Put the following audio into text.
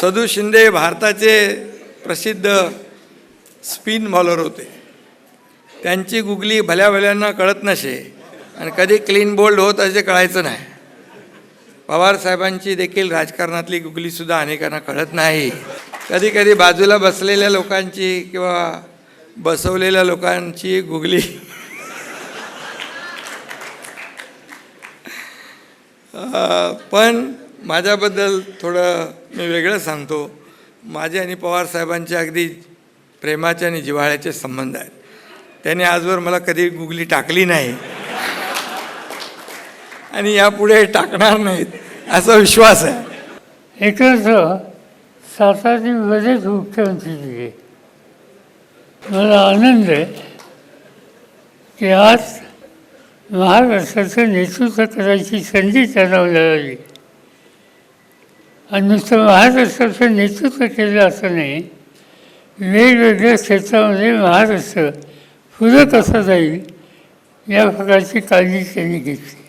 सदू शिंदे भारताचे प्रसिद्ध spin bowler होते. त्यांची गुगली भल्या भल्यांना कळत नसे आणि कधी क्लीन बोल्ड होत असे कळायचं नाही. पवारसाहेबांची देखील राजकारणातली गुगलीसुद्धा अनेकांना कळत नाही. कधी कधी बाजूला बसलेल्या लोकांची किंवा बसवलेल्या लोकांची गुगली पण माझ्याबद्दल थोडं मी वेगळं सांगतो. माझे आणि पवारसाहेबांचे अगदी प्रेमाचे आणि जिव्हाळ्याचे संबंध आहेत. त्यांनी आजवर मला कधी गुगली टाकली नाही आणि यापुढे टाकणार नाहीत असा विश्वास आहे. एकत्र सातारची बरेच मुख्यमंत्री दिले. मला आनंद आहे की आज महाराष्ट्राचं नेतृत्व करायची संधी त्यांना मिळाली. आणि नुसतं महाराष्ट्राचं नेतृत्व केलं असं नाही, वेगवेगळ्या क्षेत्रामध्ये महाराष्ट्र पुढं कसं जाईल या प्रकारची काळजी त्यांनी घेतली.